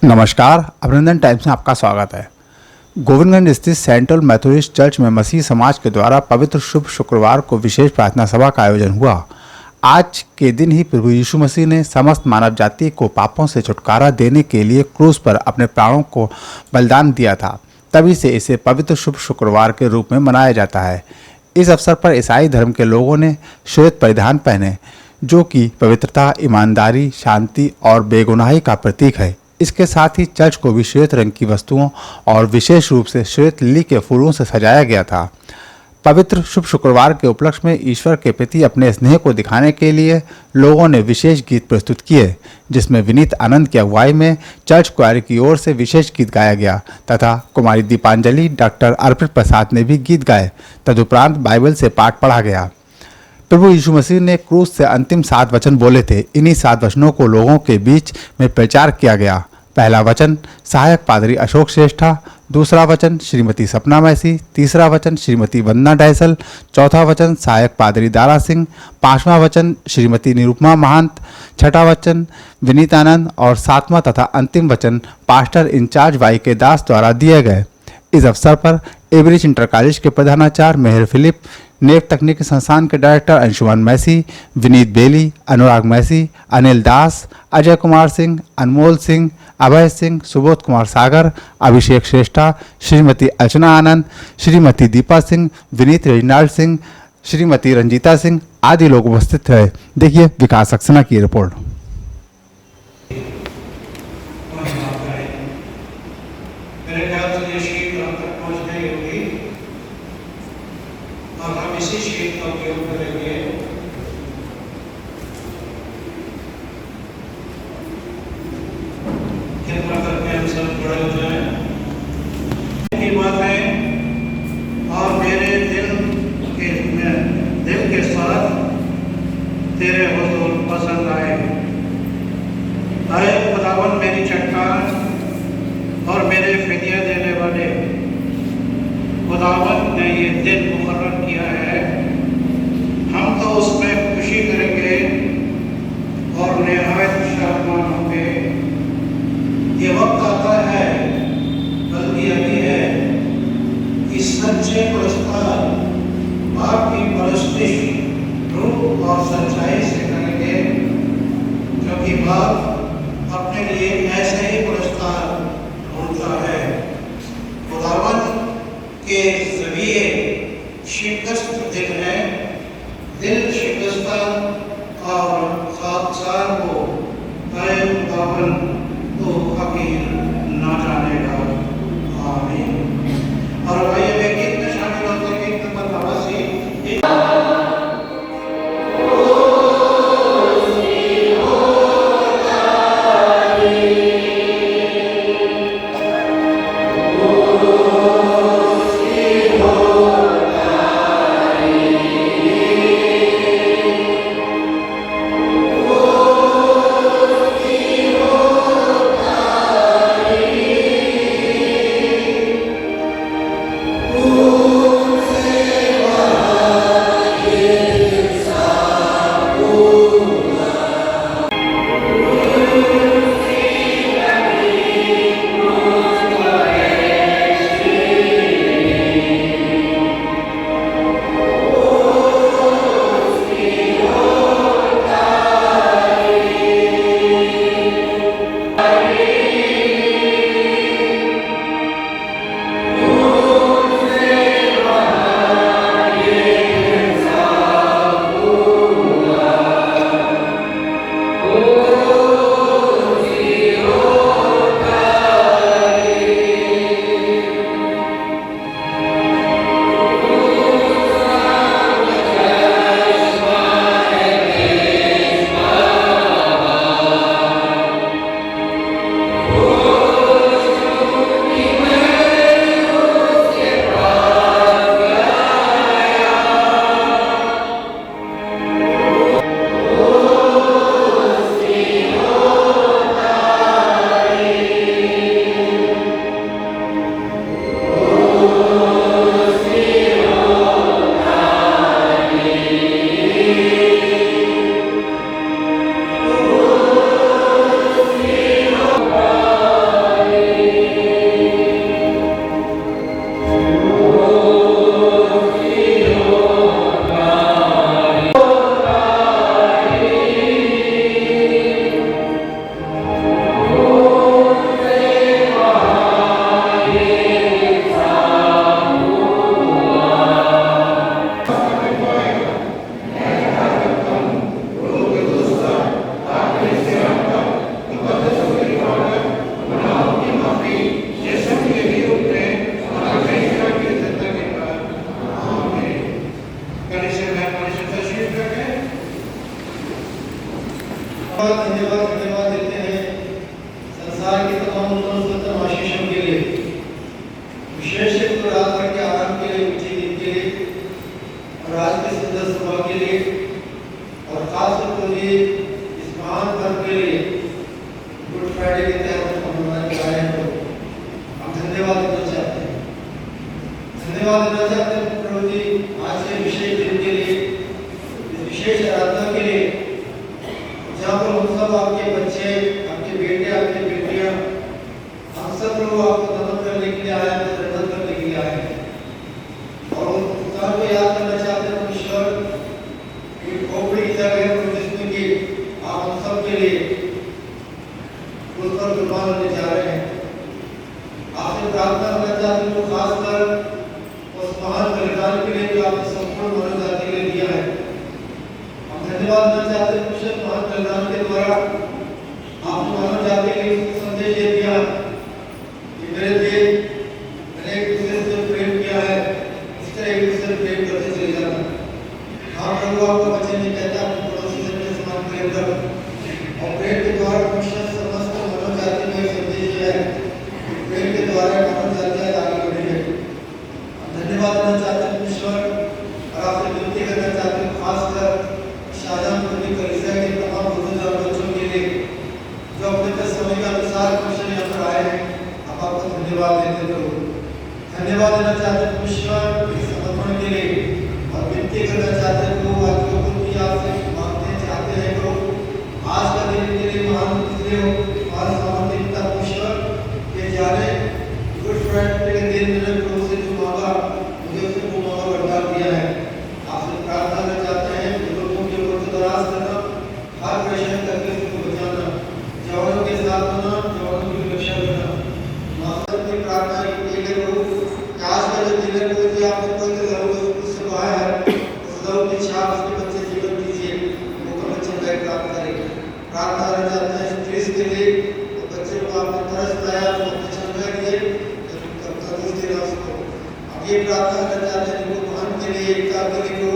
नमस्कार, अभिनंदन टाइम्स में आपका स्वागत है। गोविंदगंज स्थित सेंट्रल मैथोडिस्ट चर्च में मसीह समाज के द्वारा पवित्र शुभ शुक्रवार को विशेष प्रार्थना सभा का आयोजन हुआ। आज के दिन ही प्रभु यीशु मसीह ने समस्त मानव जाति को पापों से छुटकारा देने के लिए क्रूस पर अपने प्राणों को बलिदान दिया था। तभी से इसे पवित्र शुभ शुक्रवार के रूप में मनाया जाता है। इस अवसर पर ईसाई धर्म के लोगों ने श्वेत परिधान पहने, जो कि पवित्रता, ईमानदारी, शांति और बेगुनाही का प्रतीक है। इसके साथ ही चर्च को भी श्वेत रंग की वस्तुओं और विशेष रूप से श्वेत लिली के फूलों से सजाया गया था। पवित्र शुभ शुक्रवार के उपलक्ष्य में ईश्वर के प्रति अपने स्नेह को दिखाने के लिए लोगों ने विशेष गीत प्रस्तुत किए, जिसमें विनीत आनंद की अगुवाई में चर्च क्वायर की ओर से विशेष गीत गाया गया तथा कुमारी दीपांजलि, डॉक्टर अर्पित प्रसाद ने भी गीत गाए। तदुपरांत बाइबल से पाठ पढ़ा गया। प्रभु यीशु मसीह ने क्रूस से अंतिम 7 वचन बोले थे। इन्हीं 7 वचनों को लोगों के बीच में प्रचार किया गया। पहला वचन सहायक पादरी अशोक श्रेष्ठा, दूसरा वचन श्रीमती सपना मैसी, तीसरा वचन श्रीमती वंदना डायसल, चौथा वचन सहायक पादरी दारा सिंह, पांचवा वचन श्रीमती निरुपमा महंत, छठा वचन विनीत आनंद और सातवां तथा अंतिम वचन पास्टर इंचार्ज वाई के दास द्वारा दिए गए। इस अवसर पर एवरेज इंटर कॉलेज के प्रधानाचार्य मेहर फिलिप, नेव तकनीकी संस्थान के डायरेक्टर अंशुमान मैसी, विनीत बेली, अनुराग मैसी, अनिल दास, अजय कुमार सिंह, अनमोल सिंह, अभय सिंह, सुबोध कुमार सागर, अभिषेक श्रेष्ठा, श्रीमती अर्चना आनंद, श्रीमती दीपा सिंह, विनीत रेजिनाल्ड सिंह, श्रीमती रंजीता सिंह आदि लोग उपस्थित रहे। देखिए विकास सक्सेना की रिपोर्ट। मेरे ख्याल से ये शीट आप तक पहुंच गई होगी और हम इसी शीट का उपयोग करेंगे कृपा करके हम सब खड़े हो जाएं। की बात है और मेरे दिल के साथ तेरे हुजूर पसंद आए खुदावन मेरी चट्टान और मेरे फिदिया देने वाले। खुदावंत ने ये दिन मुकर्रर किया है, हम तो उसमें खुशी करेंगे और निहायत शर्मान होंगे। ये वक्त आता है, बल्कि अभी है, कि सच्चे पुरस्कार बाप की परस्तिश रूप और सच्चाई से करेंगे, क्योंकि बाप अपने लिए ऐसे ही पुरस्कार है। खुदावंत के जरिए शिकस्त दिल है, दिल शिकस्ता और खाकसार को खुदावंत तो हकीर ना जानेगा। आमीन। और आइए वे गीत में शामिल होते हैं। गीत नंबर 88। आपसे प्रार्थना करना चाहती हूँ खासकर उस महान बलिदान के लिए जो आपने संपूर्ण मानव जाति के लिए दिया है। हम धन्यवाद देना चाहते हैं उस महान बलिदान के द्वारा आपने मानव जाति के लिए संदेश ये दिया कि मेरे देश मैंने एक दूसरे से प्रेम किया है, इस तरह एक दूसरे से प्रेम करते चले जाना। हाँ प्रभु आपका वचन ये कहता है अपने पड़ोसी से अपने समान प्रेम कर, और प्रेम के द्वारा मनुष्य समस्त मानव जाति में संदेश है, प्रेम के द्वारा मानव जाति आगे बढ़ी है। हम धन्यवाद देना चाहते हैं ईश्वर, और आपसे विनती करना चाहते हैं खासकर शाहजहांपुर की कलीसिया के तमाम बुजुर्ग और बच्चों के लिए जो अपने समय के अनुसार मिशन यहाँ पर आए हैं, आप आपको धन्यवाद देते हो। धन्यवाद देना चाहते हैं ईश्वर इस समर्पण के लिए, और विनती करना चाहते हैं लोग आज जो कुछ भी आपसे मांगते चाहते हैं लोग आज का दिन के लिए महान इसलिए हो और समर्पितता ईश्वर के जाने गुड फ्राइडे के दिन मैंने प्रभु से जो मांगा मुझे उससे वो मांगा वरदान दिया है। आपसे प्रार्थना करना चाहते हैं लोगों के ऊपर दराज करना, हर परेशानी करके उसको बचाना, जवानों के साथ होना, जवानों की रक्षा करना। माता की प्रार्थना ये करो कि आज का जो दिन है वो आपने पवित्र लहू उससे बाहर है, उस लहू की छाप उसके बच्चे जीवन दीजिए, वो का बच्चे बैठ प्राप्त करेंगे। प्रार्थना करना चाहते हैं प्लीज के लिए तो बच्चे को आपने तरस लाया तो अपने चंगा दिए तंदुरुस्त देना उसको। अब ये प्रार्थना करना चाहते हैं जिनको महान के लिए एकता के लिए को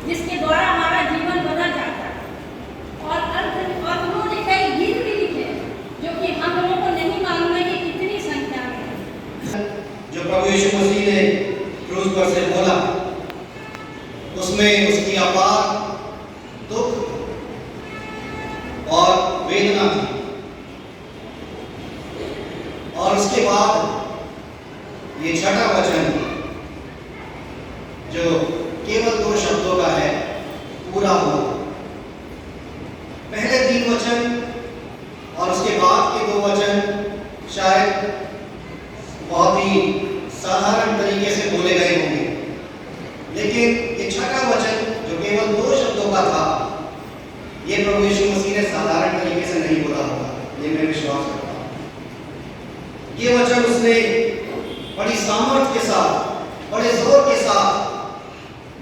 जिसके द्वारा हमारा जीवन बदल जाता है और अंत यीशु मसीह ने क्रूस पर से बोला, उसमें उसकी अपार दुख और वेदना थी। और उसके बाद ये छठा वचन जो केवल 2 शब्दों का है, पूरा हुआ। पहले 3 वचन और उसके बाद के 2 वचन शायद बहुत ही साधारण तरीके से बोले गए होंगे, लेकिन ये छठा वचन जो केवल 2 शब्दों का था, ये प्रभु यीशु मसीह ने साधारण तरीके से नहीं बोला होगा, ये मैं विश्वास करता हूँ। ये वचन उसने बड़ी सामर्थ्य के साथ, बड़े जोर के साथ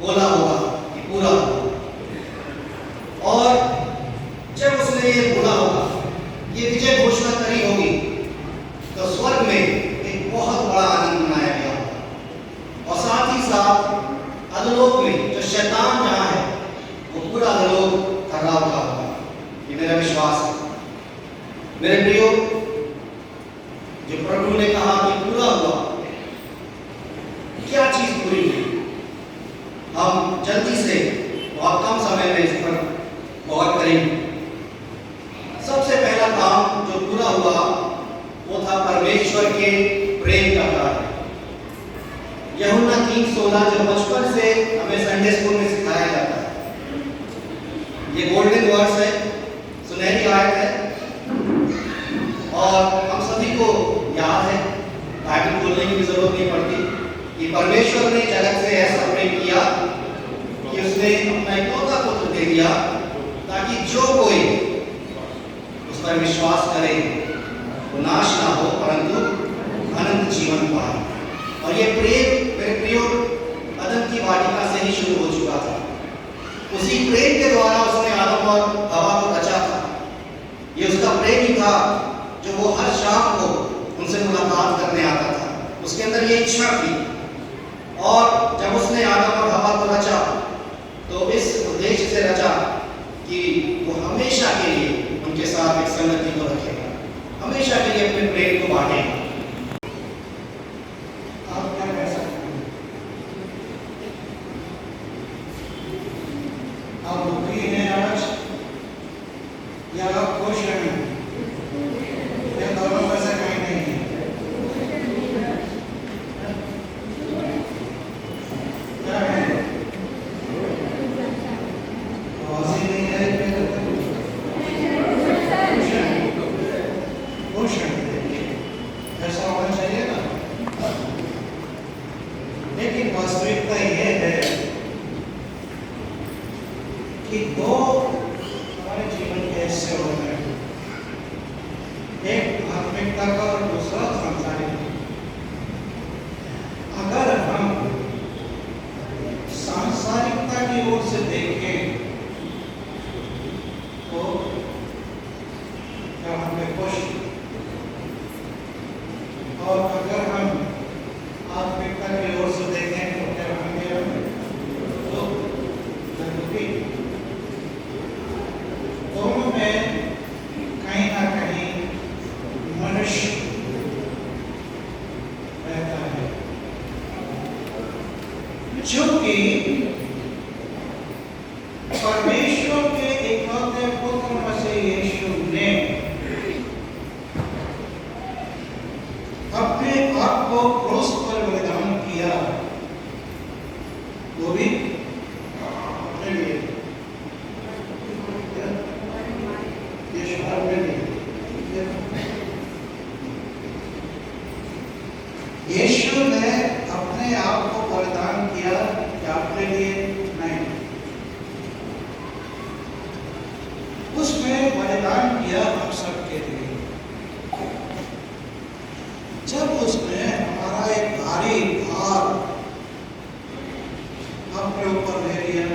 बोला होगा कि पूरा होगा। और जब उसने ये बोला होगा, ये विजय घोषणा करी होगी, तो स्वर्ग में एक बहुत बड़ा आनंद मनाया गया होगा। और साथ ही साथ अधोलोक में जो शैतान जहाँ है, वो पूरा अधोलोक थर्रा उठा होगा। ये मेरा विश्वास है। मेरे प्रियो, जो प्रभु ने कहा कि पूरा हुआ, क्या चीज पूरी हुई? हम जल्दी से बहुत कम समय में इस पर गौर करेंगे। सबसे पहला काम जो पूरा हुआ वो था परमेश्वर के प्रेम का कार्य। यूहन्ना 3:16 जो बचपन से हमें संडे स्कूल में सिखाया जाता है, ये गोल्डन वर्ड्स है, सुनहरी आयत है, और हम सभी को याद है, बाइबल खोलने की भी जरूरत नहीं पड़ती, कि परमेश्वर ने जगत से ऐसा प्रेम किया कि उसने अपना इकलौता पुत्र दे दिया, ताकि जो कोई उस पर विश्वास करे वो नाश ना हो, परंतु अनंत जीवन पाए। और ये प्रेम मेरे प्रियो अदम की वाटिका से ही शुरू हो चुका था। उसी प्रेम के द्वारा उसने आदम और हवा को रचा था। ये उसका प्रेम ही था जो वो हर शाम को उनसे मुलाकात करने आता था। उसके अंदर ये इच्छा थी, और जब उसने आदम और हवा को रचा तो इस उद्देश्य से रचा कि वो हमेशा के लिए उनके साथ एक संगति को रखेगा, हमेशा के लिए अपने प्रेम को बांटेगा। आप क्या कह सकते हैं? आप दुखी हैं आज या आप खुश हैं? या दोनों में से कहीं नहीं है? क्या है? आवाज़ ही नहीं है। खुश हैं, ऐसा होना चाहिए ना। लेकिन वास्तविकता यह है कि 2 हमारे जीवन के हिस्से होते हैं, एक आत्मिकता का और दूसरा सांसारिक। अगर हम सांसारिकता की ओर से देखें तो क्या हम खुश, और अगर हम आत्मिकता की ओर से देखें तो क्या हम दुखी। दोनों में कहीं ना कहीं मनुष्य रहता है, क्योंकि परमेश्वर के इकलौते पुत्र मसीह यीशु ने अपने आप को क्रूस पर बलिदान किया, वो भी अपने लिए, यीशु अपने लिए। यीशु ने अपने आप को बलिदान किया कि अपने लिए नहीं, उसने बलिदान किया हम सबके लिए। जब उसने हमारा एक भारी भार अपने ऊपर ले लिया,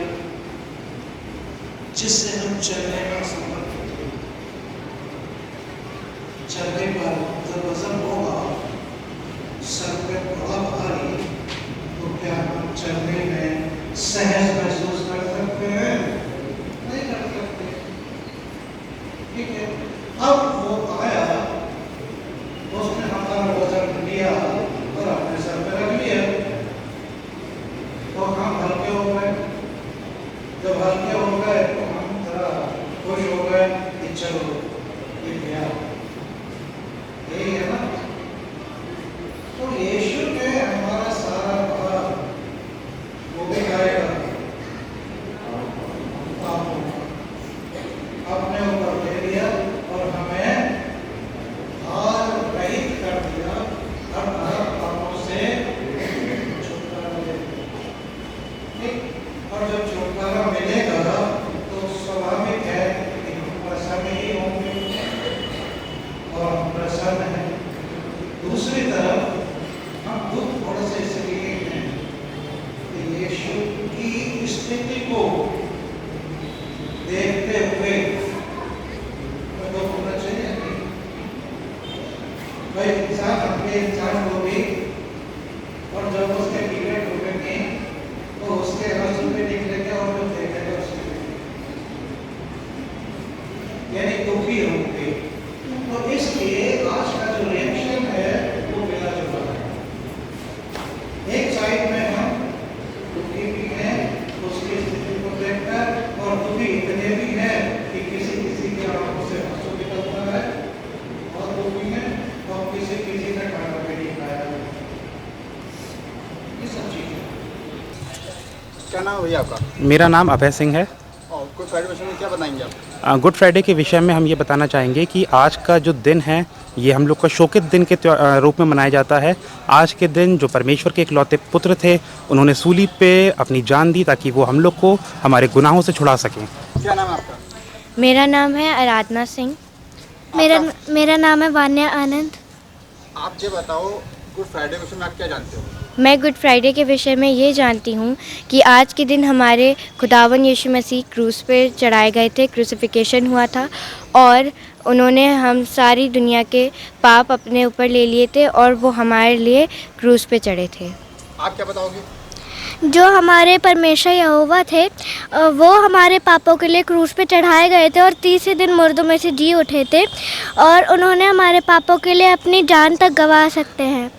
जिससे हम चलने का समर्थ थे, चलने पर जब वजन होगा सर पे बड़ा भारी, तो क्या हम चलने में सहज महसूस कर सकते हैं? नहीं कर सकते। ठीक है, अब वो आया, उसने हमारा वजन लिया और अपने सर पे रख स्थिति को देखते हुए तो होना चाहिए भाई इंसान अपने इंसान को भी और जब उसके टिकट रुकेंगे तो उसके हस्बैंड पे निकलेंगे और जो देखेंगे उसके यानी दुखी होंगे। तो इसलिए आज का जो रिएक्शन है वो मिला जुला है। एक साइड में हम दुखी भी हैं उसकी स्थिति को देखकर और दुखी इतने भी हैं कि किसी की आंखों से आंसू निकलता है और दुखी हैं और किसी ने खाना भी नहीं खाया। ये सब चीजें क्या नाम है भैया आपका? मेरा नाम अभय सिंह है। और गुड फ्राइडे विषय में क्या बताएंगे आप? गुड फ्राइडे के विषय में हम ये बताना चाहेंगे कि आज का जो दिन है ये हम लोग का शोकित दिन के रूप में मनाया जाता है। आज के दिन जो परमेश्वर के इकलौते पुत्र थे उन्होंने सूली पे अपनी जान दी ताकि वो हम लोग को हमारे गुनाहों से छुड़ा सकें। क्या नाम है आपका? मेरा नाम है आराधना सिंह। मेरा नाम है वान्या आनंद। आप ये बताओ गुड फ्राइडे विषय में आप क्या जानते हो? मैं गुड फ्राइडे के विषय में ये जानती हूँ कि आज के दिन हमारे खुदावन यीशु मसीह क्रूस पे चढ़ाए गए थे, क्रूसिफिकेशन हुआ था और उन्होंने हम सारी दुनिया के पाप अपने ऊपर ले लिए थे और वो हमारे लिए क्रूस पे चढ़े थे। आप क्या बताओगे? जो हमारे परमेश्वर यहोवा थे वो हमारे पापों के लिए क्रूस पे चढ़ाए गए थे और तीसरे दिन मुर्दों में से जी उठे थे और उन्होंने हमारे पापों के लिए अपनी जान तक गंवा सकते हैं।